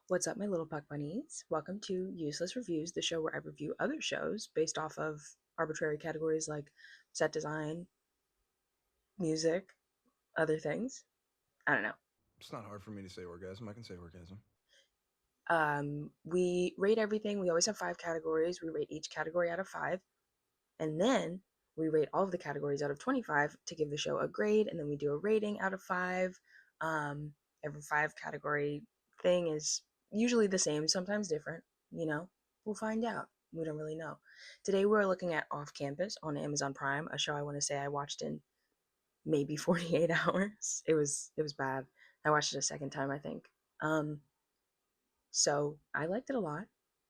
What's up, my little puck bunnies? Welcome to Useless Reviews, the show where I review other shows based off of arbitrary categories like set design, music, other things. I don't know. It's not hard for me to say orgasm. I can say orgasm. We rate everything. We always have 5 categories. We rate each category out of 5. And then we rate all of the categories out of 25 to give the show a grade. And then we do a rating out of 5. Um, every 5 category thing is usually the same, sometimes different. You know, we'll find out. We don't really know. Today we're looking at Off Campus on Amazon Prime, a show I want to say I watched in maybe 48 hours. It was bad. I watched it a second time, I think. Um, so I liked it a lot.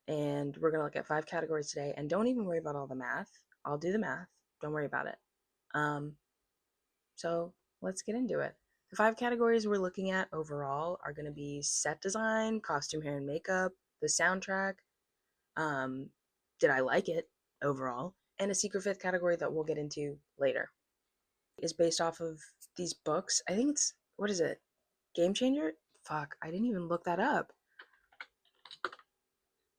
And we're going to look at 5 categories today. And don't even worry about all the math. I'll do the math. Don't worry about it. Um, so let's get into it. The 5 categories we're looking at overall are going to be set design, costume, hair, and makeup, the soundtrack, um, did I like it overall, and a secret fifth category that we'll get into later. Is based off of these books. I think it's, what is it? Game Changer? Fuck, I didn't even look that up.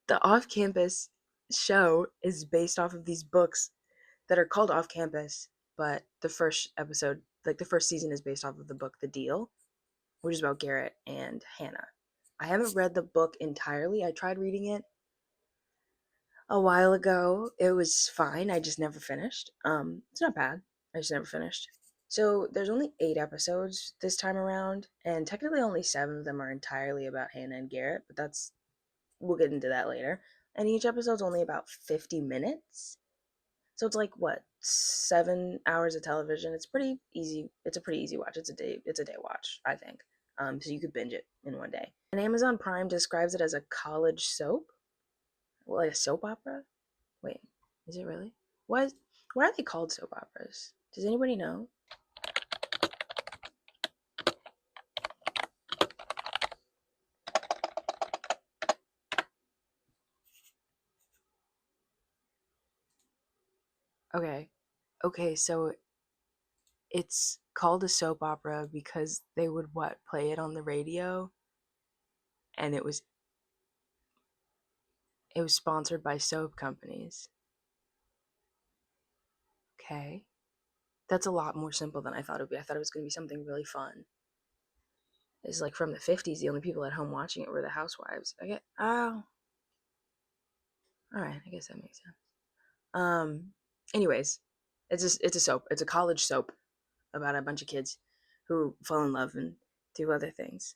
The Off Campus show is based off of these books that are called Off Campus, but the first episode, like the first season, is based off of the book The Deal, which is about Garrett and Hannah. I haven't read the book entirely. I tried reading it a while ago. It was fine. I just never finished. It's not bad. I just never finished. So there's only 8 episodes this time around, and technically only 7 of them are entirely about Hannah and Garrett, but that's, we'll get into that later. And each episode's only about 50 minutes. So it's like what, 7 hours of television. It's pretty easy. It's a pretty easy watch. It's a day watch, I think. So you could binge it in one day. And Amazon Prime describes it as a college soap, well, like a soap opera. Wait, is it really? What what are they called soap operas? Does anybody know? Okay. Okay, so it's called a soap opera because they would what, play it on the radio, and it was sponsored by soap companies. Okay. That's a lot more simple than I thought it would be. I thought it was going to be something really fun. It's like from the 50s, the only people at home watching it were the housewives. I get, oh, all right, I guess that makes sense. Um, anyways, it's a soap. It's a college soap about a bunch of kids who fall in love and do other things.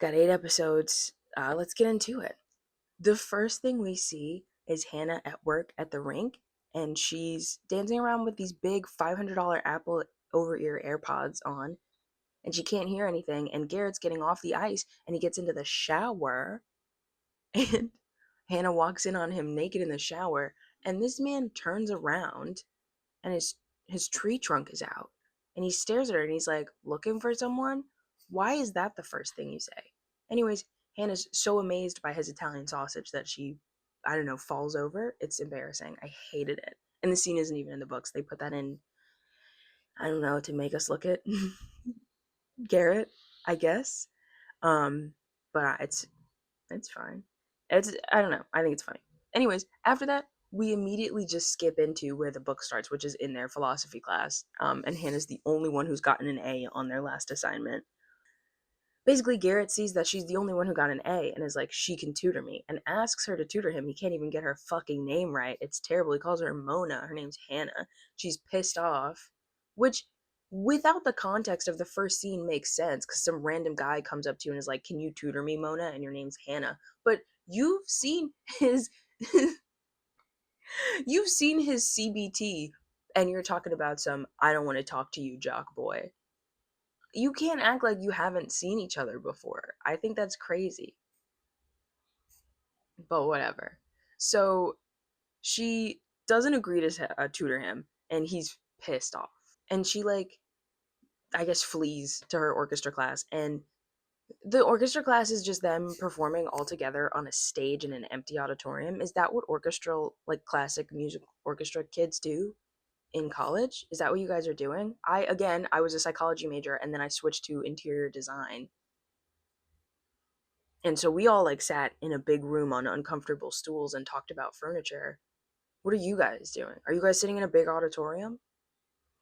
Got 8 episodes. Let's get into it. The first thing we see is Hannah at work at the rink, and she's dancing around with these big $500 Apple over ear AirPods on, and she can't hear anything. And Garrett's getting off the ice, and he gets into the shower, and Hannah walks in on him naked in the shower, and this man turns around, and his tree trunk is out, and he stares at her, and he's like, "Looking for someone? Why is that the first thing you say?" Anyways, Hannah's so amazed by his Italian sausage that she, I don't know, falls over. It's embarrassing. I hated it. And the scene isn't even in the books. They put that in, I don't know, to make us look at Garrett, I guess. Um, but it's fine. It's, I don't know. I think it's funny. Anyways, after that, we immediately just skip into where the book starts, which is in their philosophy class. And Hannah's the only one who's gotten an A on their last assignment. Basically, Garrett sees that she's the only one who got an A and is like, she can tutor me, and asks her to tutor him. He can't even get her fucking name right. It's terrible. He calls her Mona. Her name's Hannah. She's pissed off, which, without the context of the first scene, makes sense because some random guy comes up to you and is like, can you tutor me, Mona? And your name's Hannah. But his you've seen his CBT, and you're talking about some I don't want to talk to you, jock boy. You can't act like you haven't seen each other before. I think that's crazy. But whatever. So she doesn't agree to tutor him, and he's pissed off. And she, like, I guess, flees to her orchestra class. And the orchestra class is just them performing all together on a stage in an empty auditorium. Is that what orchestral, like classic music orchestra kids do in college? Is that what you guys are doing? I was a psychology major, and then I switched to interior design. And so we all like sat in a big room on uncomfortable stools and talked about furniture. What are you guys doing? Are you guys sitting in a big auditorium?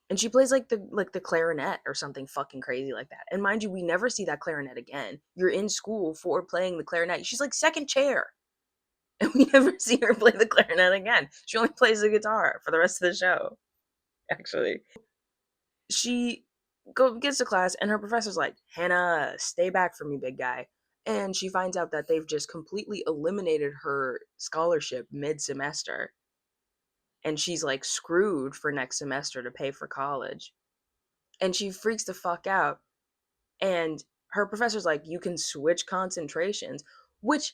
And she plays like the clarinet or something fucking crazy like that. And mind you, we never see that clarinet again. You're in school for playing the clarinet. She's like second chair. And we never see her play the clarinet again. She only plays the guitar for the rest of the show, actually. She gets to class and her professor's like, Hannah, stay back from me, big guy. And she finds out that they've just completely eliminated her scholarship mid-semester, and she's like screwed for next semester to pay for college. And she freaks the fuck out. And her professor's like, you can switch concentrations, which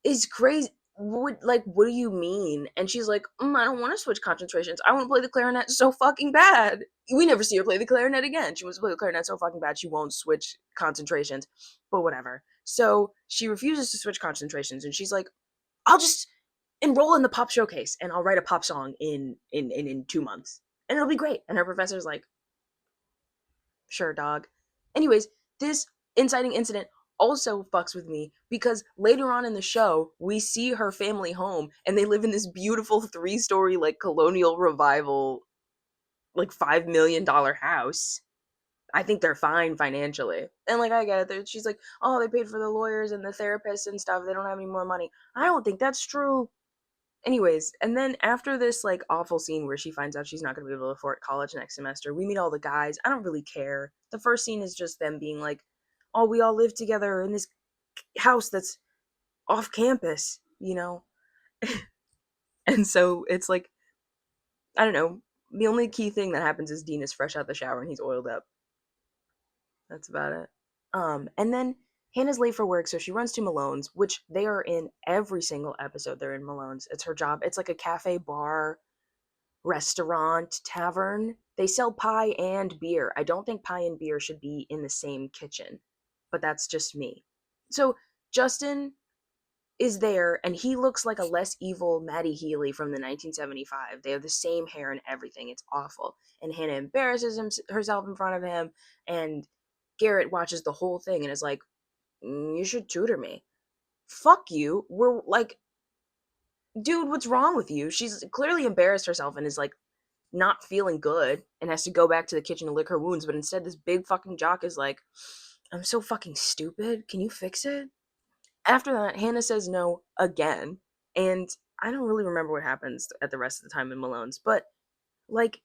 is crazy. What do you mean? And she's like, I don't want to switch concentrations. I want to play the clarinet so fucking bad. We never see her play the clarinet again. She wants to play the clarinet so fucking bad she won't switch concentrations. But whatever. So she refuses to switch concentrations, and she's like, I'll just enroll in the pop showcase and I'll write a pop song in 2 months. And it'll be great. And her professor's like, sure, dog. Anyways, this inciting incident also fucks with me because later on in the show, we see her family home and they live in this beautiful 3-story, like colonial revival, like $5 million house. I think they're fine financially. And like, I get it. She's like, oh, they paid for the lawyers and the therapists and stuff. They don't have any more money. I don't think that's true. Anyways, and then after this like awful scene where she finds out she's not going to be able to afford college next semester, we meet all the guys. I don't really care. The first scene is just them being like, oh, we all live together in this house that's off campus, you know? And so it's like, I don't know. The only key thing that happens is Dean is fresh out the shower and he's oiled up. That's about it. And then Hannah's late for work, so she runs to Malone's, which they are in every single episode. They're in Malone's. It's her job. It's like a cafe bar restaurant, tavern. They sell pie and beer. I don't think pie and beer should be in the same kitchen, but that's just me. So Justin is there, and he looks like a less evil Maddie Healy from the 1975. They have the same hair and everything. It's awful. And Hannah embarrasses herself in front of him, and Garrett watches the whole thing and is like, You should tutor me." Fuck you. We're like, dude, what's wrong with you? She's clearly embarrassed herself and is like not feeling good and has to go back to the kitchen to lick her wounds, but instead this big fucking jock is like, I'm so fucking stupid. Can you fix it? After that, Hannah says no again, and I don't really remember what happens at the rest of the time in Malone's, but like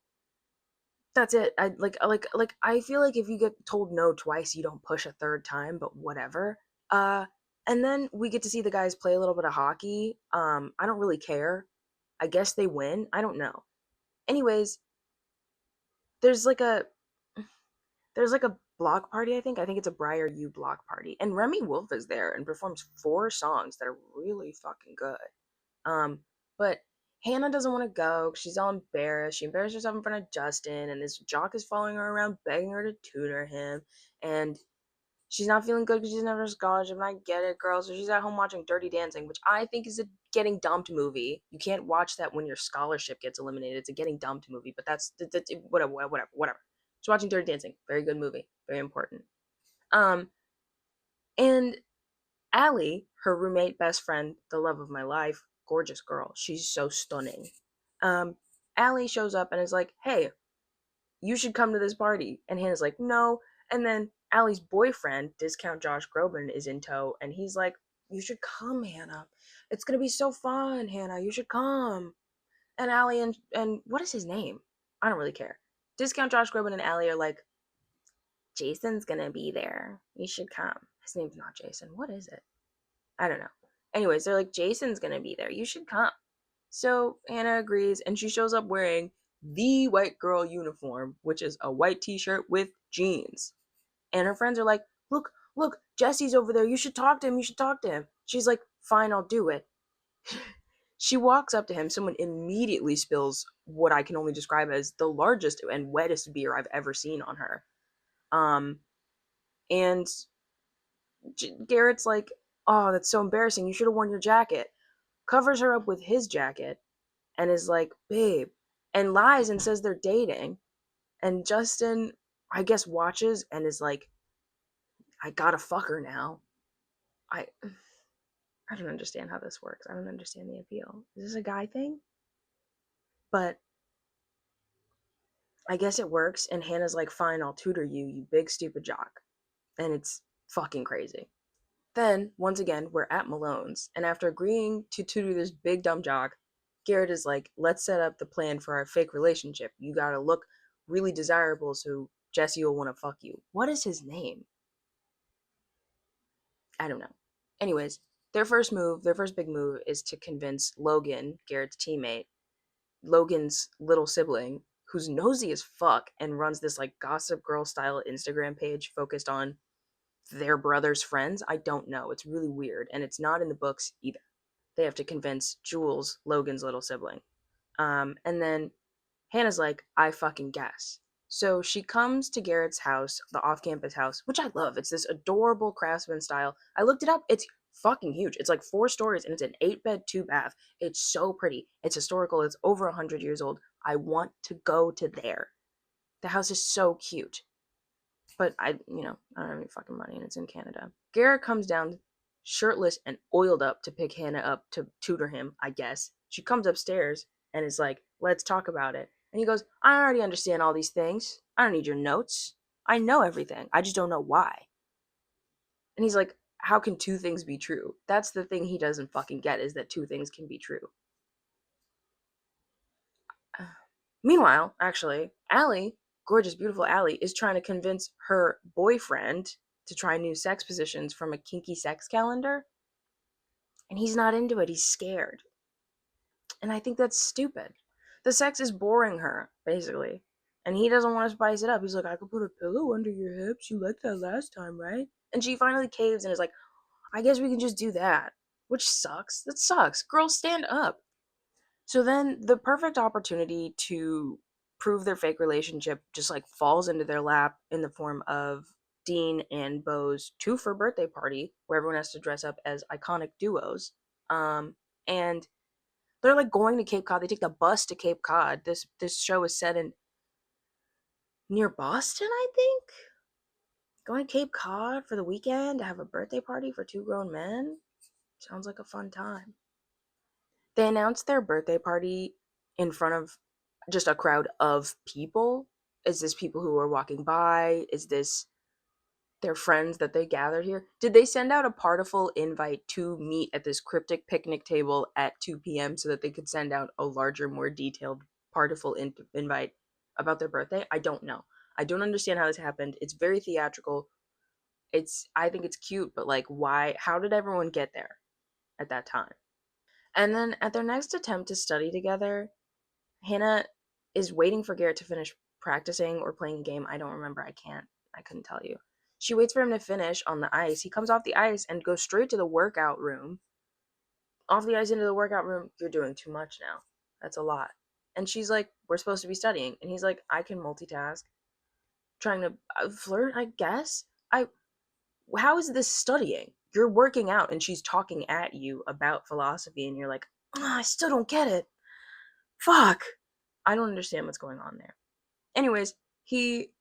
that's it. I feel like if you get told no twice, you don't push a third time, but whatever. Uh and then we get to see the guys play a little bit of hockey. I don't really care. I guess they win. I don't know. Anyways, there's like a there's like a block party, I think it's a Briar U block party, and Remy Wolf is there and performs 4 songs that are really fucking good. Um, but Hannah doesn't want to go 'cause she's all embarrassed. She embarrassed herself in front of Justin, and this jock is following her around, begging her to tutor him. And she's not feeling good because she's never scholarship. And I get it, girl. So she's at home watching Dirty Dancing, which I think is a getting dumped movie. You can't watch that when your scholarship gets eliminated. It's a getting dumped movie. But that's whatever, whatever, whatever. She's watching Dirty Dancing. Very good movie. Very important. Um, and Allie, her roommate, best friend, the love of my life, gorgeous girl. She's so stunning. Um, Allie shows up and is like, hey, you should come to this party. And Hannah's like, no. And then Allie's boyfriend, discount Josh Groban, is in tow. And he's like, you should come, Hannah. It's going to be so fun, Hannah. You should come. And Allie and what is his name? I don't really care. Discount Josh Groban and Allie are like, Jason's going to be there. You should come. His name's not Jason. What is it? I don't know. Anyways, they're like, Jason's gonna be there. You should come. So Hannah agrees, and she shows up wearing the white girl uniform, which is a white t-shirt with jeans. And her friends are like, look, look, Jesse's over there. You should talk to him. You should talk to him. She's like, fine, I'll do it. She walks up to him. Someone immediately spills what I can only describe as the largest and wettest beer I've ever seen on her. And Garrett's like, oh, that's so embarrassing. You should have worn your jacket. Covers her up with his jacket and is like, babe, and lies and says they're dating. And Justin, I guess, watches and is like, I gotta fuck her now. I I don't understand how this works. I don't understand the appeal. Is this a guy thing? But I guess it works, and Hannah's like, fine, I'll tutor you, you big stupid jock. And it's fucking crazy. Then, once again, we're at Malone's, and after agreeing to tutor this big dumb jock, Garrett is like, let's set up the plan for our fake relationship. You gotta look really desirable so Jesse will wanna fuck you. What is his name? I don't know. Anyways, their first big move is to convince Logan, Garrett's teammate, Logan's little sibling, who's nosy as fuck and runs this like Gossip Girl style Instagram page focused on their brother's friends. I don't know. It's really weird, and it's not in the books either. They have to convince Jules, Logan's little sibling. And then Hannah's like, I fucking guess. So she comes to Garrett's house, the off campus house, which I love. It's this adorable craftsman style. I looked it up. It's fucking huge. It's like 4 stories and it's an 8 bed, 2 bath. It's so pretty. It's historical. It's over 100 years old. I want to go to there. The house is so cute. But I don't have any fucking money and it's in Canada. Garrett comes down shirtless and oiled up to pick Hannah up to tutor him, I guess. She comes upstairs and is like, let's talk about it. And he goes, I already understand all these things. I don't need your notes. I know everything. I just don't know why. And he's like, how can two things be true? That's the thing he doesn't fucking get, is that two things can be true. Meanwhile, actually, Allie, gorgeous, beautiful Allie, is trying to convince her boyfriend to try new sex positions from a kinky sex calendar. And he's not into it. He's scared. And I think that's stupid. The sex is boring her, basically. And he doesn't want to spice it up. He's like, I could put a pillow under your hips. You liked that last time, right? And she finally caves and is like, I guess we can just do that. Which sucks. That sucks. Girls, stand up. So then the perfect opportunity to prove their fake relationship just like falls into their lap in the form of Dean and Bo's two for birthday party where everyone has to dress up as iconic duos. And they're like going to Cape Cod. They take the bus to Cape Cod. This show is set in near Boston, I think. Going to Cape Cod for the weekend to have a birthday party for two grown men. Sounds like a fun time. They announced their birthday party in front of just a crowd of people. Is this people who are walking by? Is this their friends that they gathered here? Did they send out a partiful invite to meet at this cryptic picnic table at 2 p.m. so that they could send out a larger, more detailed partiful invite about their birthday? I don't know. I don't understand how this happened. It's very theatrical. I think it's cute, but like, why? How did everyone get there at that time? And then at their next attempt to study together, Hannah is waiting for Garrett to finish practicing or playing a game. I don't remember. I couldn't tell you. She waits for him to finish on the ice. He comes off the ice and goes straight to the workout room. Off the ice into the workout room. You're doing too much now. That's a lot. And she's like, we're supposed to be studying. And he's like, I can multitask. Trying to flirt, I guess. How is this studying? You're working out and she's talking at you about philosophy and you're like, oh, I still don't get it. Fuck. I don't understand what's going on there. Anyways, he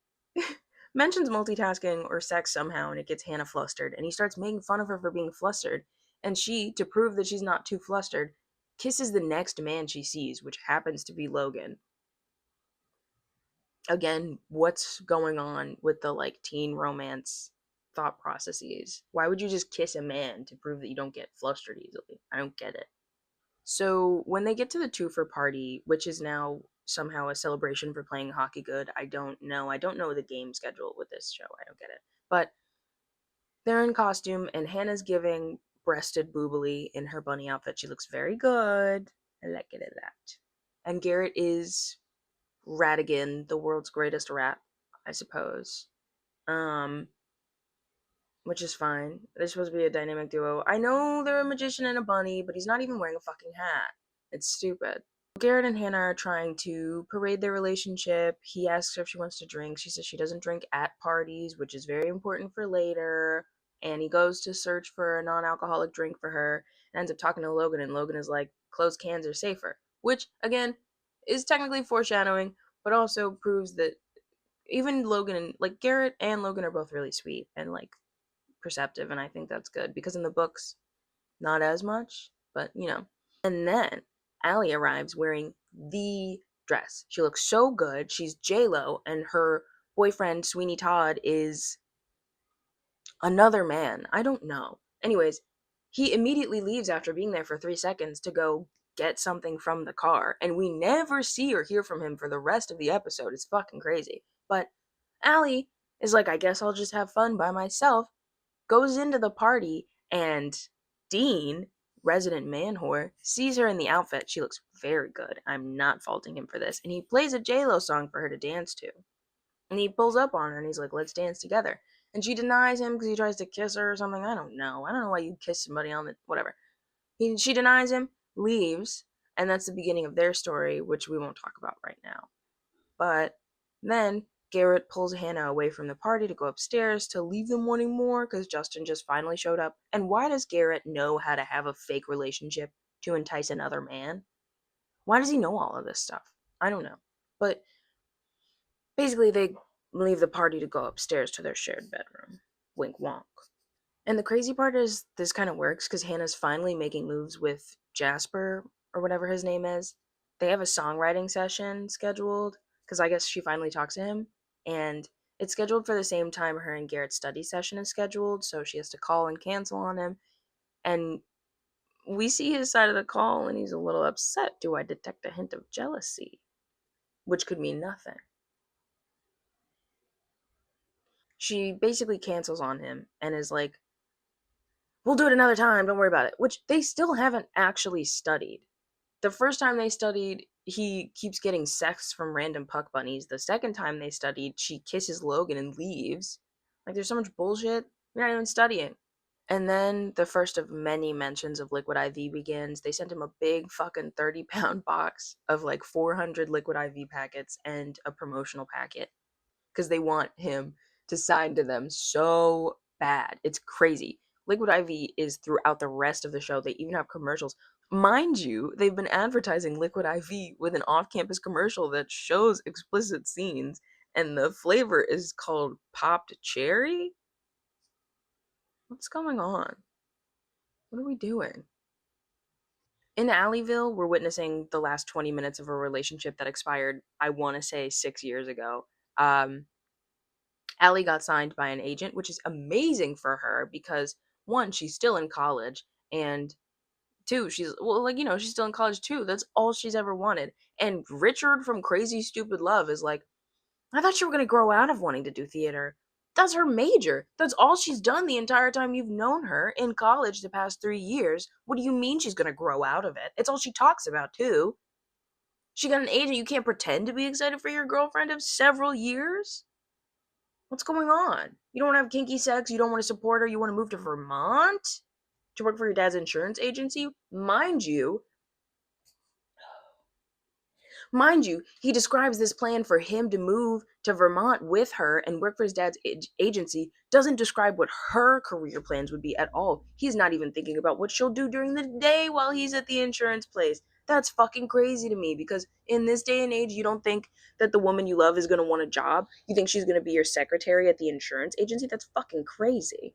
mentions multitasking or sex somehow and it gets Hannah flustered and he starts making fun of her for being flustered. And she, to prove that she's not too flustered, kisses the next man she sees, which happens to be Logan. Again, what's going on with the like teen romance thought processes? Why would you just kiss a man to prove that you don't get flustered easily? I don't get it. So when they get to the twofer party, which is now somehow a celebration for playing hockey good, I don't know. I don't know the game schedule with this show. I don't get it. But they're in costume, and Hannah's giving breasted boobily in her bunny outfit. She looks very good. I like it at that. And Garrett is Ratigan, the world's greatest rat, I suppose. Um, which is fine. They're supposed to be a dynamic duo. I know they're a magician and a bunny, but he's not even wearing a fucking hat. It's stupid. Garrett and Hannah are trying to parade their relationship. He asks her if she wants to drink. She says she doesn't drink at parties, which is very important for later. And he goes to search for a non alcoholic drink for her and ends up talking to Logan. And Logan is like, closed cans are safer. Which, again, is technically foreshadowing, but also proves that even Logan, like Garrett and Logan, are both really sweet and like perceptive, and I think that's good because in the books, not as much, but you know. And then Allie arrives wearing the dress. She looks so good. She's J-Lo, and her boyfriend, Sweeney Todd, is another man. I don't know. Anyways, he immediately leaves after being there for 3 seconds to go get something from the car, and we never see or hear from him for the rest of the episode. It's fucking crazy. But Allie is like, I guess I'll just have fun by myself, goes into the party, and Dean, resident man whore, sees her in the outfit. She looks very good. I'm not faulting him for this. And he plays a J-Lo song for her to dance to. And he pulls up on her and he's like, let's dance together. And she denies him because he tries to kiss her or something. I don't know. I don't know why you'd kiss somebody on the whatever. She denies him, leaves, and that's the beginning of their story, which we won't talk about right now. But then Garrett pulls Hannah away from the party to go upstairs to leave them wanting more because Justin just finally showed up. And why does Garrett know how to have a fake relationship to entice another man? Why does he know all of this stuff? I don't know. But basically, they leave the party to go upstairs to their shared bedroom. Wink wonk. And the crazy part is this kind of works because Hannah's finally making moves with Jasper or whatever his name is. They have a songwriting session scheduled because I guess she finally talks to him. And it's scheduled for the same time her and Garrett's study session is scheduled. So she has to call and cancel on him. And we see his side of the call and he's a little upset. Do I detect a hint of jealousy? Which could mean nothing. She basically cancels on him and is like, we'll do it another time, don't worry about it. Which they still haven't actually studied. The first time they studied, he keeps getting sex from random puck bunnies. The second time they studied, she kisses Logan and leaves. Like, there's so much bullshit. You're not even studying. And then the first of many mentions of Liquid IV begins. They sent him a big fucking 30-pound box of like 400 Liquid IV packets and a promotional packet because they want him to sign to them so bad. It's crazy. Liquid IV is throughout the rest of the show. They even have commercials. Mind you, they've been advertising Liquid IV with an off campus commercial that shows explicit scenes, and the flavor is called Popped Cherry? What's going on? What are we doing? In Alleyville, we're witnessing the last 20 minutes of a relationship that expired, I want to say, 6 years ago. Allie got signed by an agent, which is amazing for her because one, she's still in college, and two, she's still in college too. That's all she's ever wanted. And Richard from Crazy Stupid Love is like, I thought you were gonna grow out of wanting to do theater. That's her major. That's all she's done the entire time you've known her in college the past 3 years. What do you mean she's gonna grow out of it? It's all she talks about too. She got an agent. You can't pretend to be excited for your girlfriend of several years. What's going on? You don't want to have kinky sex. You don't want to support her. You want to move to Vermont to work for your dad's insurance agency? Mind you, he describes this plan for him to move to Vermont with her and work for his dad's agency, doesn't describe what her career plans would be at all. He's not even thinking about what she'll do during the day while he's at the insurance place. That's fucking crazy to me because in this day and age, you don't think that the woman you love is going to want a job. You think she's going to be your secretary at the insurance agency? That's fucking crazy.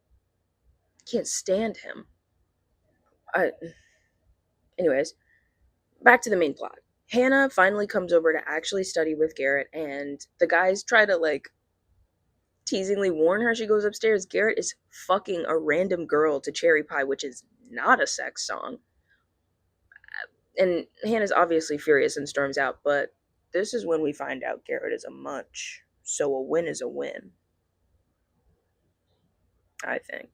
Can't stand him. I, anyways, back to the main plot. Hannah finally comes over to actually study with Garrett, and the guys try to like teasingly warn her. She goes upstairs. Garrett is fucking a random girl to Cherry Pie, which is not a sex song. And Hannah's obviously furious and storms out, but this is when we find out Garrett is a munch. So a win is a win, I think.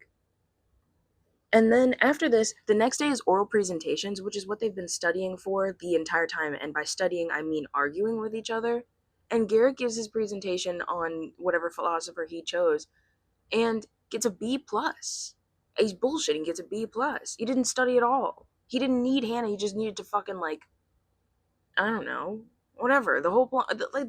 And then after this, the next day is oral presentations, which is what they've been studying for the entire time. And by studying, I mean arguing with each other. And Garrett gives his presentation on whatever philosopher he chose and gets a B plus. He's bullshitting, gets a B plus. He didn't study at all. He didn't need Hannah. He just needed to fucking like, I don't know, whatever. The whole plot, like.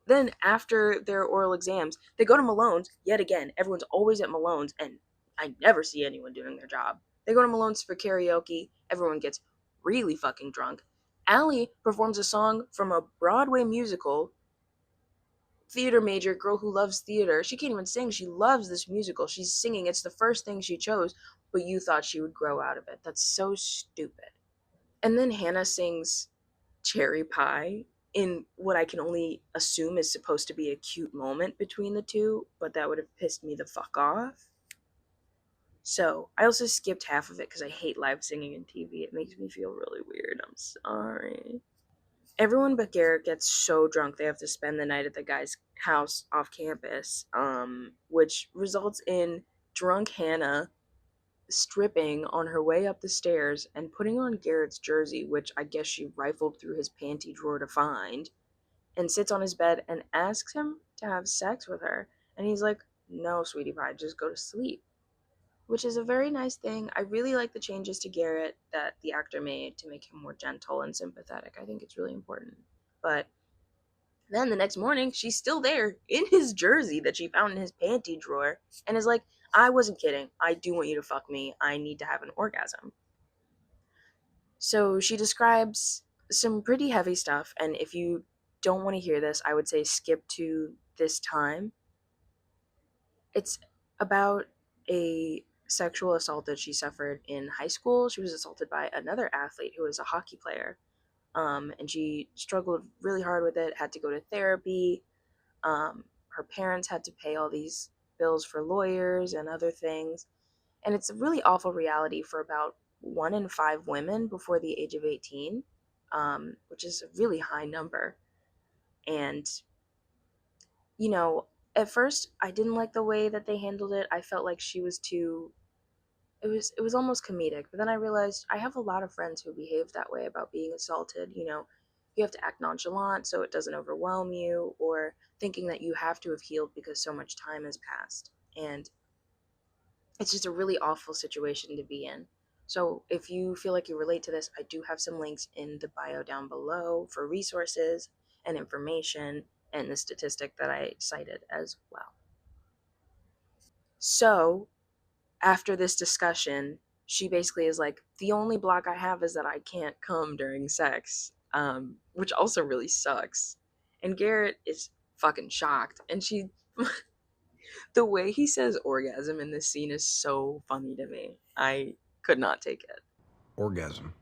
Then after their oral exams, they go to Malone's yet again. Everyone's always at Malone's, and I never see anyone doing their job. They go to Malone's for karaoke. Everyone gets really fucking drunk. Allie performs a song from a Broadway musical theater major girl who loves theater. She can't even sing. She loves this musical. She's singing. It's the first thing she chose, but you thought she would grow out of it. That's so stupid. And then Hannah sings Cherry Pie in what I can only assume is supposed to be a cute moment between the two, but that would have pissed me the fuck off. So I also skipped half of it because I hate live singing in TV. It makes me feel really weird. I'm sorry. Everyone but Garrett gets so drunk they have to spend the night at the guy's house off campus, which results in drunk Hannah stripping on her way up the stairs and putting on Garrett's jersey, which I guess she rifled through his panty drawer to find, and sits on his bed and asks him to have sex with her. And he's like, "No, sweetie pie, just go to sleep." Which is a very nice thing. I really like the changes to Garrett that the actor made to make him more gentle and sympathetic. I think it's really important. But then the next morning, she's still there in his jersey that she found in his panty drawer and is like, "I wasn't kidding. I do want you to fuck me. I need to have an orgasm." So she describes some pretty heavy stuff. And if you don't want to hear this, I would say skip to this time. It's about a sexual assault that she suffered in high school. She was assaulted by another athlete who was a hockey player. And she struggled really hard with it, had to go to therapy. Her parents had to pay all these bills for lawyers and other things. And it's a really awful reality for about 1 in 5 women before the age of 18, which is a really high number. And you know, at first I didn't like the way that they handled it. I felt like she was too it was almost comedic. But then I realized I have a lot of friends who behave that way about being assaulted, you have to act nonchalant so it doesn't overwhelm you, or thinking that you have to have healed because so much time has passed. And it's just a really awful situation to be in. So if you feel like you relate to this, I do have some links in the bio down below for resources and information and the statistic that I cited as well. So after this discussion, she basically is like, "The only block I have is that I can't come during sex," which also really sucks. And Garrett is fucking shocked. And the way he says orgasm in this scene is so funny to me. I could not take it. Orgasm.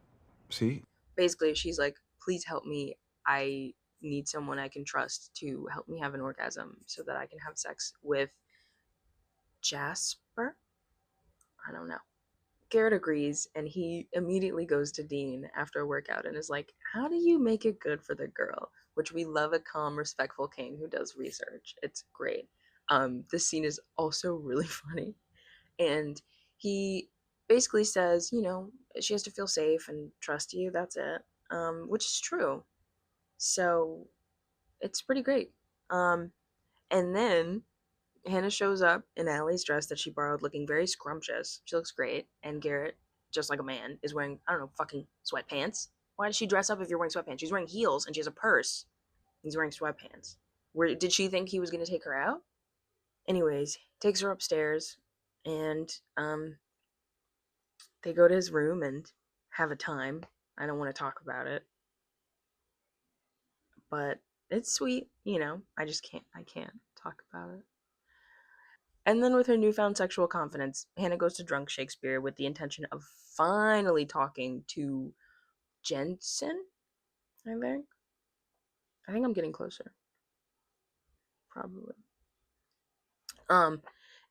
See? Basically, she's like, "Please help me. I need someone I can trust to help me have an orgasm so that I can have sex with Jasper." I don't know. Garrett agrees, and he immediately goes to Dean after a workout and is like, "How do you make it good for the girl?" Which we love a calm, respectful king who does research. It's great. This scene is also really funny. And he basically says, she has to feel safe and trust you. That's it. Which is true. So it's pretty great. And then Hannah shows up in Allie's dress that she borrowed, looking very scrumptious. She looks great. And Garrett, just like a man, is wearing, I don't know, fucking sweatpants. Why does she dress up if you're wearing sweatpants? She's wearing heels and she has a purse. He's wearing sweatpants. Did she think he was going to take her out? Anyways, takes her upstairs and they go to his room and have a time. I don't want to talk about it, but it's sweet, I can't talk about it. And then with her newfound sexual confidence, Hannah goes to Drunk Shakespeare with the intention of finally talking to Jensen, I think. I think I'm getting closer. Probably. Um,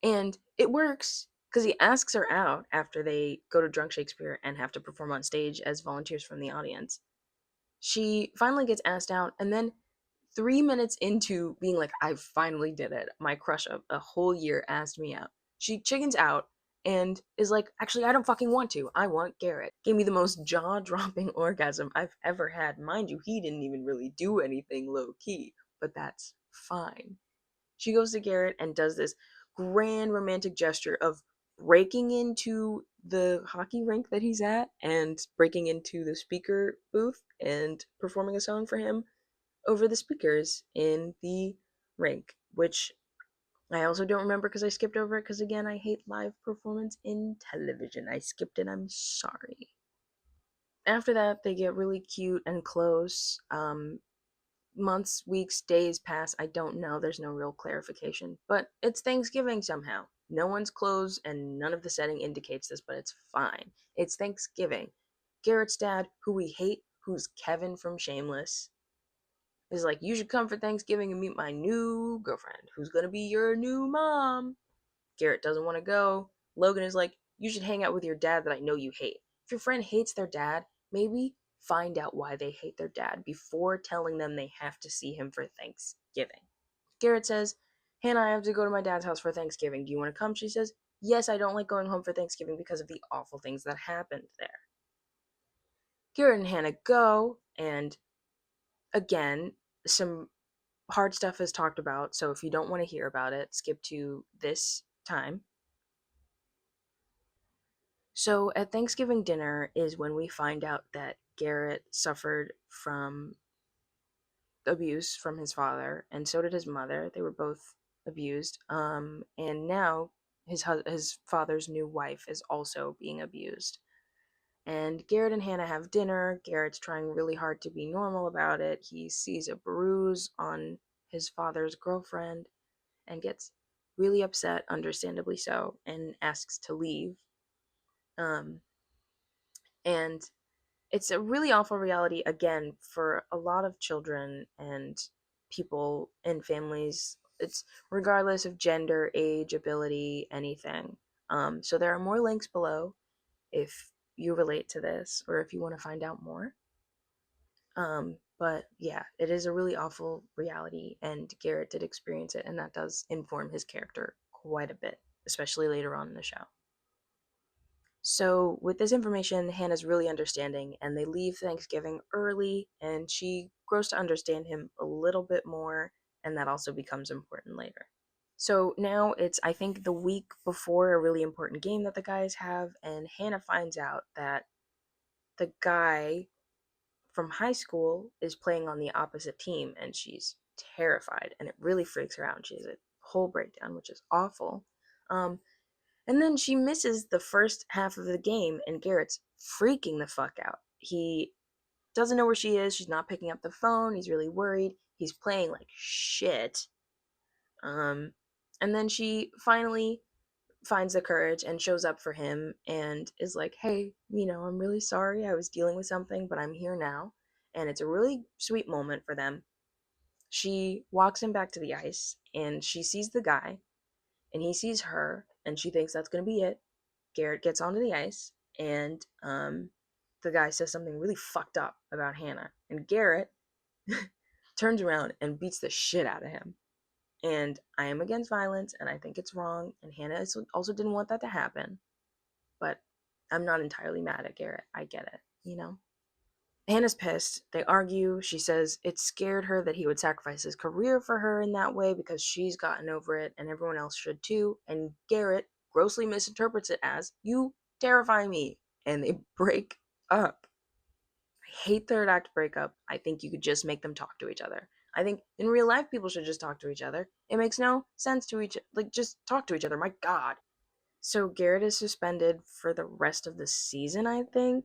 and it works because he asks her out after they go to Drunk Shakespeare and have to perform on stage as volunteers from the audience. She finally gets asked out, and then 3 minutes into being like, "I finally did it," my crush of a whole year asked me out. She chickens out and is like, "Actually, I don't fucking want to. I want Garrett." Gave me the most jaw dropping orgasm I've ever had. Mind you, he didn't even really do anything low key, but that's fine. She goes to Garrett and does this grand romantic gesture of breaking into the hockey rink that he's at and breaking into the speaker booth and performing a song for him over the speakers in the rink, which I also don't remember because I skipped over it because, again, I hate live performance in television. I skipped it. I'm sorry. After that, they get really cute and close. months, weeks, days pass. I don't know. There's no real clarification. But it's Thanksgiving somehow. No one's closed, and none of the setting indicates this, but it's fine. It's Thanksgiving. Garrett's dad, who we hate, who's Kevin from Shameless, is like, you should come for Thanksgiving and meet my new girlfriend, who's gonna be your new mom. Garrett doesn't want to go. Logan is like, you should hang out with your dad that I know you hate. If your friend hates their dad, maybe find out why they hate their dad before telling them they have to see him for Thanksgiving. Garrett says, Hannah, I have to go to my dad's house for Thanksgiving. Do you want to come? She says, yes, I don't like going home for Thanksgiving because of the awful things that happened there. Garrett and Hannah go, and again, some hard stuff is talked about, so if you don't want to hear about it, skip to this time. So at Thanksgiving dinner is when we find out that Garrett suffered from abuse from his father, and so did his mother. They were both abused. And now his father's new wife is also being abused. And Garrett and Hannah have dinner. Garrett's trying really hard to be normal about it. He sees a bruise on his father's girlfriend and gets really upset, understandably so, and asks to leave. Um, and it's a really awful reality again for a lot of children and people in families. It's regardless of gender, age, ability, anything. So there are more links below if you relate to this or if you want to find out more. But yeah, it is a really awful reality, and Garrett did experience it, and that does inform his character quite a bit, especially later on in the show. So, with this information, Hannah's really understanding, and they leave Thanksgiving early, and she grows to understand him a little bit more, and that also becomes important later. So now it's, I think, the week before a really important game that the guys have, and Hannah finds out that the guy from high school is playing on the opposite team, and she's terrified, and it really freaks her out, and she has a whole breakdown, which is awful. Um, and then she misses the first half of the game, and Garrett's freaking the fuck out. He doesn't know where she is. She's not picking up the phone. He's really worried. He's playing like shit. And then she finally finds the courage and shows up for him and is like, hey, I'm really sorry. I was dealing with something, but I'm here now. And it's a really sweet moment for them. She walks him back to the ice, and she sees the guy, and he sees her, and she thinks that's going to be it. Garrett gets onto the ice, and the guy says something really fucked up about Hannah. And Garrett turns around and beats the shit out of him. And I am against violence, and I think it's wrong. And Hannah also didn't want that to happen. But I'm not entirely mad at Garrett. I get it. Hannah's pissed. They argue. She says it scared her that he would sacrifice his career for her in that way because she's gotten over it and everyone else should too. And Garrett grossly misinterprets it as, you terrify me. And they break up. I hate third act breakup. I think you could just make them talk to each other. I think in real life people should just talk to each other. It makes no sense to just talk to each other. My God. So Garrett is suspended for the rest of the season, I think,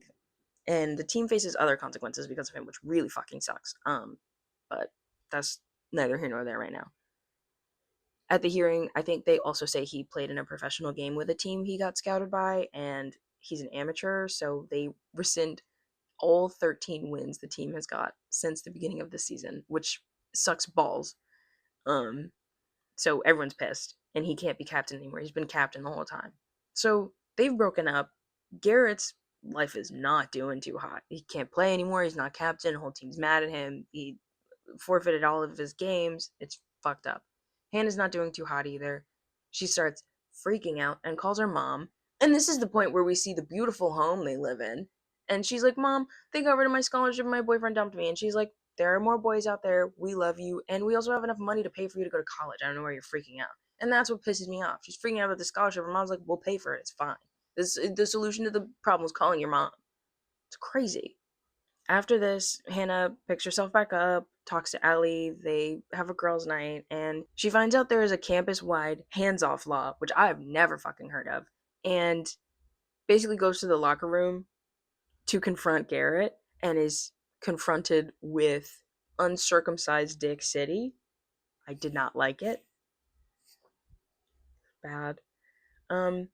and the team faces other consequences because of him, which really fucking sucks. But that's neither here nor there right now. At the hearing, I think they also say he played in a professional game with a team he got scouted by, and he's an amateur, so they rescind all 13 wins the team has got since the beginning of the season, which sucks balls. Um, so everyone's pissed, and he can't be captain anymore. He's been captain the whole time. So they've broken up. Garrett's life is not doing too hot. He can't play anymore. He's not captain. The whole team's mad at him. He forfeited all of his games. It's fucked up. Hannah's not doing too hot either. She starts freaking out and calls her mom. And this is the point where we see the beautiful home they live in. And she's like, Mom, they got rid of my scholarship. My boyfriend dumped me. And she's like, there are more boys out there. We love you. And we also have enough money to pay for you to go to college. I don't know why you're freaking out. And that's what pisses me off. She's freaking out about the scholarship. Her mom's like, we'll pay for it. It's fine. The solution to the problem is calling your mom. It's crazy. After this, Hannah picks herself back up, talks to Allie, they have a girls' night, and she finds out there is a campus-wide hands-off law, which I have never fucking heard of, and basically goes to the locker room to confront Garrett and is confronted with uncircumcised dick city. I did not like it. Bad. Um,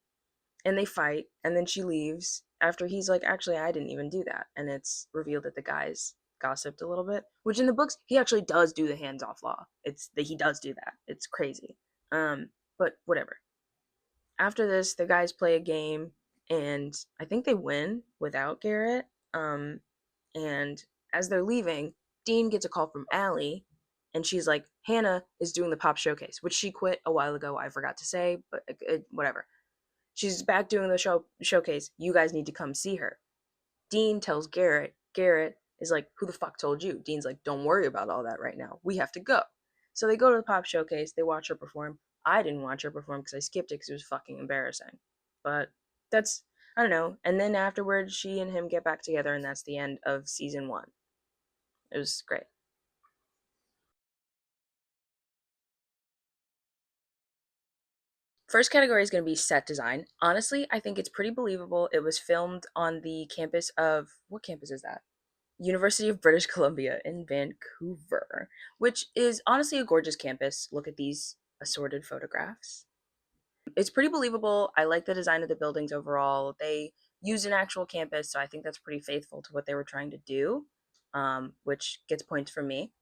and they fight, and then she leaves after he's like, actually, I didn't even do that. And it's revealed that the guys gossiped a little bit, which in the books, he actually does do the hands off law. It's that he does do that. It's crazy. But whatever. After this, the guys play a game, and I think they win without Garrett. Um, and as they're leaving, Dean gets a call from Allie, and she's like, Hannah is doing the pop showcase, which she quit a while ago. I forgot to say, but whatever. She's back doing the showcase. You guys need to come see her. Dean tells Garrett. Garrett is like, who the fuck told you? Dean's like, don't worry about all that right now. We have to go. So they go to the pop showcase. They watch her perform. I didn't watch her perform because I skipped it because it was fucking embarrassing. But that's, I don't know. And then afterwards, she and him get back together, and that's the end of season 1. It was great. First category is going to be set design. Honestly, I think it's pretty believable. It was filmed on the campus of, what campus is that? University of British Columbia in Vancouver, which is honestly a gorgeous campus. Look at these assorted photographs. It's pretty believable. I like the design of the buildings overall. They used an actual campus, so I think that's pretty faithful to what they were trying to do, which gets points from me.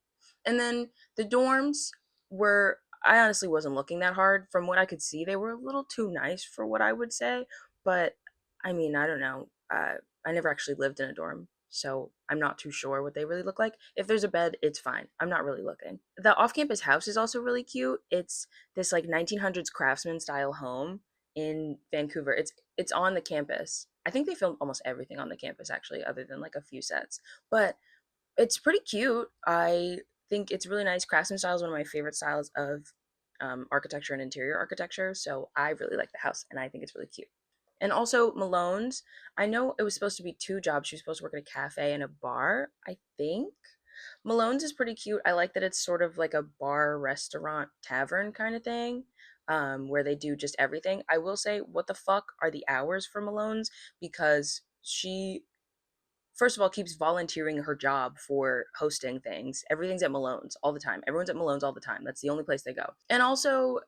And then the dorms were, I honestly wasn't looking that hard. From what I could see, they were a little too nice for what I would say. But I mean, I don't know. I never actually lived in a dorm, so I'm not too sure what they really look like. If there's a bed, it's fine. I'm not really looking. The off campus house is also really cute. It's this like 1900s craftsman style home in Vancouver. It's on the campus. I think they filmed almost everything on the campus actually, other than like a few sets. But it's pretty cute. I think it's really nice. Craftsman style is one of my favorite styles of architecture and interior architecture. So I really like the house, and I think it's really cute. And also Malone's. I know it was supposed to be 2 jobs. She was supposed to work at a cafe and a bar, I think. Malone's is pretty cute. I like that it's sort of like a bar, restaurant, tavern kind of thing, where they do just everything. I will say, what the fuck are the hours for Malone's? Because she, first of all, keeps volunteering her job for hosting things. Everything's at Malone's all the time. Everyone's at Malone's all the time. That's the only place they go. And also,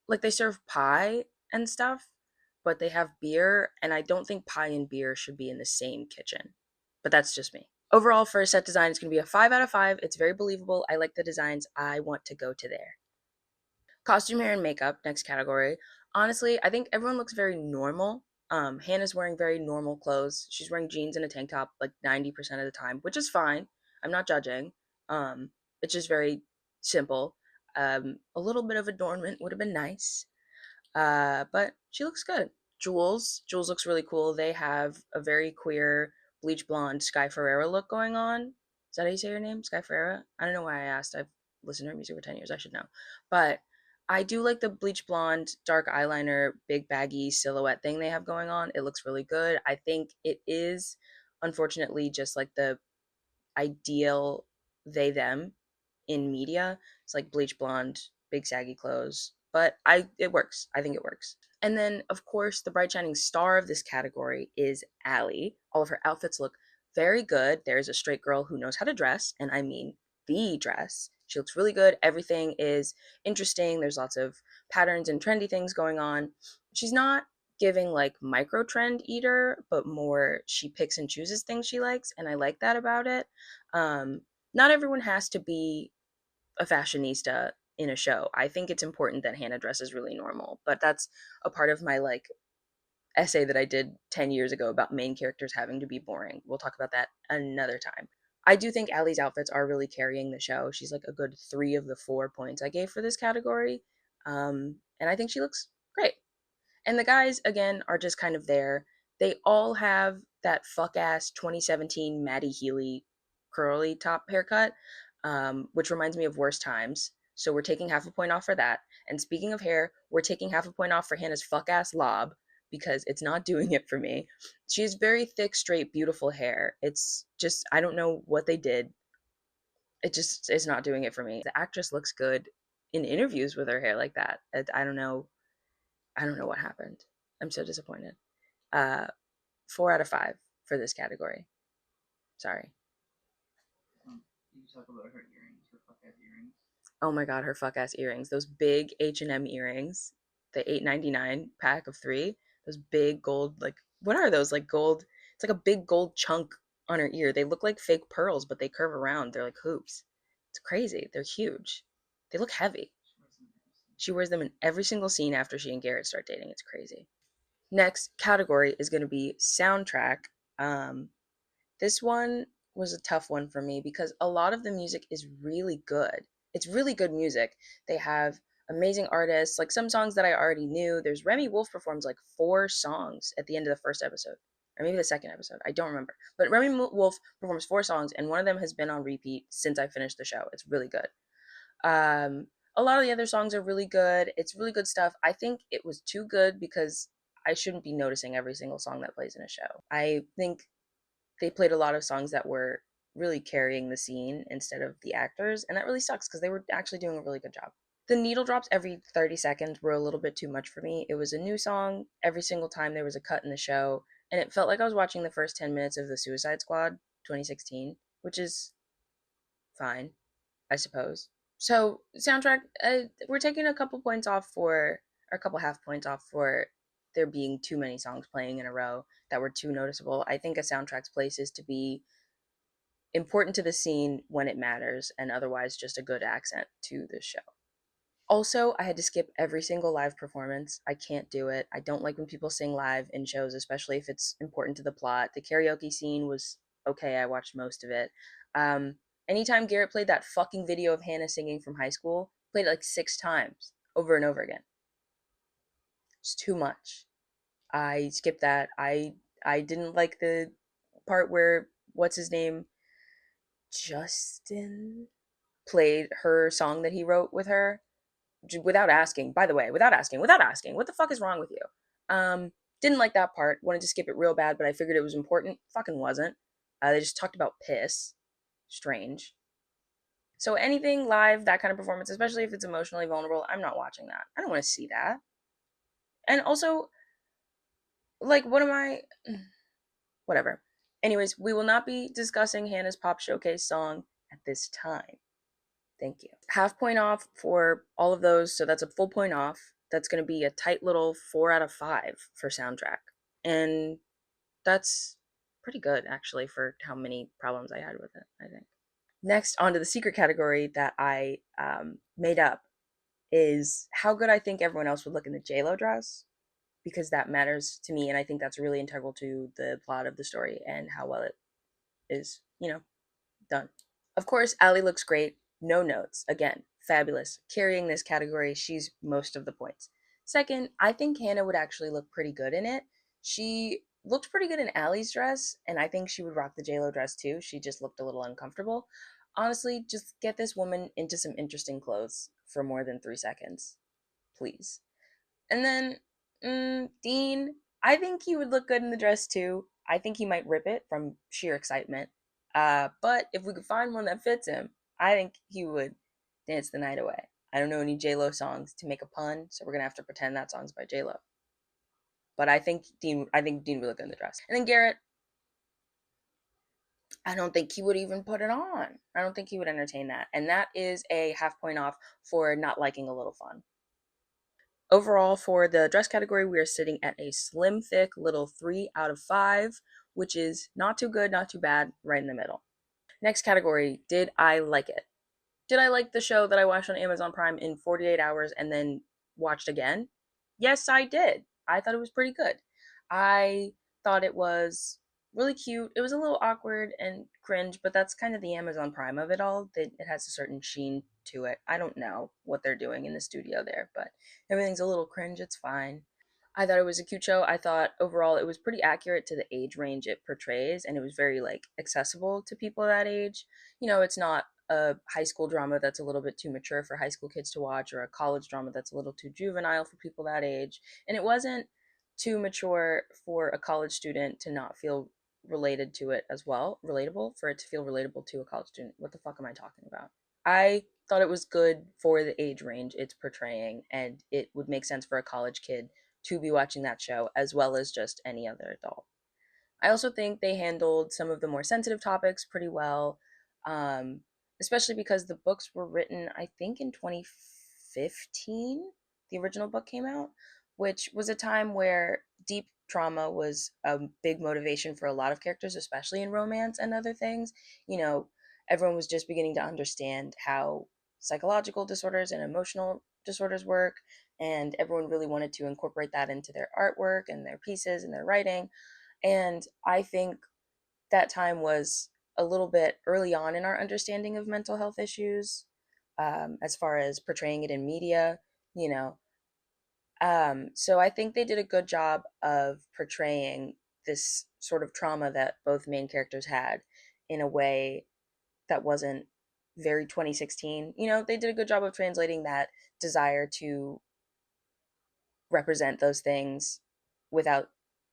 like, they serve pie and stuff, but they have beer, and I don't think pie and beer should be in the same kitchen. But that's just me. Overall, for set design, it's going to be a 5 out of 5. It's very believable. I like the designs. I want to go to there. Costume, hair, and makeup, next category. Honestly, I think everyone looks very normal. Hannah's wearing very normal clothes. She's wearing jeans and a tank top like 90% of the time, which is fine. I'm not judging. It's just very simple. A little bit of adornment would have been nice. But she looks good. Jules looks really cool. They have a very queer bleach blonde Sky Ferreira look going on. Is that how you say her name? Sky Ferreira? I don't know why I asked. I've listened to her music for 10 years. I should know. But I do like the bleach blonde, dark eyeliner, big baggy silhouette thing they have going on. It looks really good. I think it is, unfortunately, just like the ideal they them in media. It's like bleach blonde, big saggy clothes, but it works. I think it works. And then of course the bright shining star of this category is Allie. All of her outfits look very good. There's a straight girl who knows how to dress, and I mean the dress. She looks really good. Everything is interesting. There's lots of patterns and trendy things going on. She's not giving like micro trend eater, but more she picks and chooses things she likes, and I like that about it. Um, Not everyone has to be a fashionista in a show. I think it's important that Hannah dresses really normal, but that's a part of my like essay that I did 10 years ago about main characters having to be boring. We'll talk about that another time. I do think Allie's outfits are really carrying the show. She's like a good 3 of the 4 points I gave for this category. And I think she looks great. And the guys, again, are just kind of there. They all have that fuck ass 2017 Maddie Healy curly top haircut, which reminds me of Worst Times. So we're taking half a point off for that. And speaking of hair, we're taking half a point off for Hannah's fuck ass lob because it's not doing it for me. She has very thick, straight, beautiful hair. It's just, I don't know what they did. It just is not doing it for me. The actress looks good in interviews with her hair like that. I don't know. I don't know what happened. I'm so disappointed. Uh, 4 out of 5 for this category. Sorry. Oh my god, her fuck ass earrings. Those big H&M earrings, the 8.99 pack of 3. Those big gold, like, what are those? Like gold. It's like a big gold chunk on her ear. They look like fake pearls, but they curve around. They're like hoops. It's crazy. They're huge. They look heavy. She wears them in every single scene after she and Garrett start dating. It's crazy. Next category is going to be soundtrack. Um, this one was a tough one for me because a lot of the music is really good. It's really good music. They have amazing artists, like some songs that I already knew. There's Remy Wolf performs like 4 songs at the end of the first episode, or maybe the second episode. I don't remember. But Remy Wolf performs 4 songs, and one of them has been on repeat since I finished the show. It's really good. Um, a lot of the other songs are really good. It's really good stuff. I think it was too good because I shouldn't be noticing every single song that plays in a show. I think they played a lot of songs that were really carrying the scene instead of the actors, and that really sucks because they were actually doing a really good job. The needle drops every 30 seconds were a little bit too much for me. It was a new song every single time there was a cut in the show, and it felt like I was watching the first 10 minutes of The Suicide Squad 2016, which is fine, I suppose. So, soundtrack, we're taking a couple points off for, or a couple half points off for there being too many songs playing in a row that were too noticeable. I think a soundtrack's place is to be important to the scene when it matters, and otherwise just a good accent to the show. Also, I had to skip every single live performance. I can't do it. I don't like when people sing live in shows, especially if it's important to the plot. The karaoke scene was okay, I watched most of it. Um, Anytime Garrett played that fucking video of Hannah singing from high school, played it like 6 times over and over again. It's too much. I skipped that. I didn't like the part where what's his name? Justin played her song that he wrote with her without asking. By the way, without asking, what the fuck is wrong with you? Didn't like that part. Wanted to skip it real bad, but I figured it was important. Fucking wasn't. They just talked about piss. Strange. So anything live, that kind of performance, especially if it's emotionally vulnerable, I'm not watching that. I don't want to see that. And also, like, what am I? Whatever. Anyways, we will not be discussing Hannah's Pop Showcase song at this time. Thank you. Half point off for all of those, so that's a full point off. That's going to be a tight little 4 out of 5 for soundtrack. And that's pretty good, actually, for how many problems I had with it, I think. Next, onto the secret category that I made up is how good I think everyone else would look in the JLo dress, because that matters to me, and I think that's really integral to the plot of the story and how well it is, done. Of course, Allie looks great. No notes. Again, fabulous. Carrying this category, she's most of the points. Second, I think Hannah would actually look pretty good in it. She looked pretty good in Allie's dress, and I think she would rock the JLo dress too. She just looked a little uncomfortable. Honestly, just get this woman into some interesting clothes for more than 3 seconds, please. And then, Dean, I think he would look good in the dress too. I think he might rip it from sheer excitement. But if we could find one that fits him, I think he would dance the night away. I don't know any J Lo songs to make a pun, so we're gonna have to pretend that song's by J Lo. But I think Dean would look good in the dress. And then Garrett, I don't think he would even put it on. I don't think he would entertain that. And that is a half point off for not liking a little fun. Overall, for the dress category, we are sitting at a slim, thick little 3 out of 5, which is not too good, not too bad, right in the middle. Next category, did I like it? Did I like the show that I watched on Amazon Prime in 48 hours and then watched again? Yes, I did. I thought it was pretty good. I thought it was really cute. It was a little awkward and cringe, but that's kind of the Amazon Prime of it all. That it has a certain sheen to it. I don't know what they're doing in the studio there, but everything's a little cringe. It's fine. I thought it was a cute show. I thought overall it was pretty accurate to the age range it portrays, and it was very like accessible to people that age. It's not a high school drama that's a little bit too mature for high school kids to watch, or a college drama that's a little too juvenile for people that age. And it wasn't too mature for a college student to not feel related to it as well, relatable, for it to feel relatable to a college student. What the fuck am I talking about? I thought it was good for the age range it's portraying, and it would make sense for a college kid to be watching that show as well as just any other adult. I also think they handled some of the more sensitive topics pretty well. especially because the books were written, I think, in 2015. The original book came out, which was a time where deep trauma was a big motivation for a lot of characters, especially in romance and other things. You know, everyone was just beginning to understand how psychological disorders and emotional disorders work, and everyone really wanted to incorporate that into their artwork and their pieces and their writing. And I think that time was a little bit early on in our understanding of mental health issues, as far as portraying it in media, you know. So I think they did a good job of portraying this sort of trauma that both main characters had in a way that wasn't very 2016. You know, they did a good job of translating that desire to represent those things without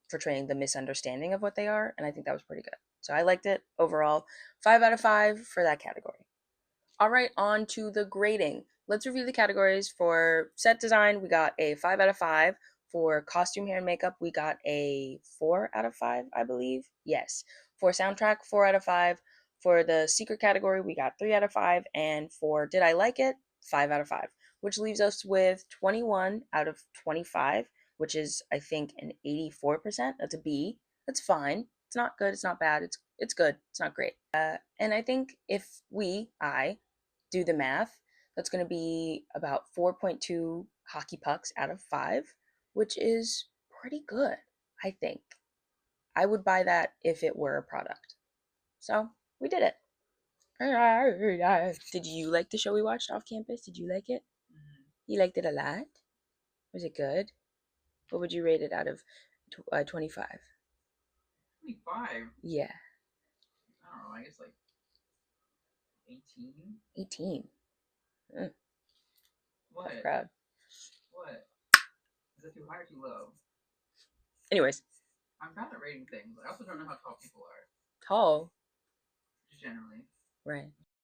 portraying the misunderstanding of what they are. And I think that was pretty good. So I liked it overall. 5 out of 5 for that category. All right, on to the grading. Let's review the categories. For set design, we got a 5 out of 5. For costume, hair, and makeup, we got a 4 out of 5, I believe. Yes. For soundtrack, 4 out of 5. For the secret category, we got 3 out of 5. And for did I like it, 5 out of 5, which leaves us with 21 out of 25, which is, I think, an 84%. That's a B. That's fine. It's not good. It's not bad. It's good. It's not great. And I think if I do the math, that's going to be about 4.2 hockey pucks out of 5, which is pretty good, I think. I would buy that if it were a product. So we did it. Did you like the show we watched off campus? Did you like it? You liked it a lot? Was it good? What would you rate it out of 25? 25? Yeah, I don't know, I guess like 18? 18. Mm, What? tough crowd. What? Is that too high or too low? Anyways, I'm bad at rating things. I also don't know how tall people are, tall. just generally. Right.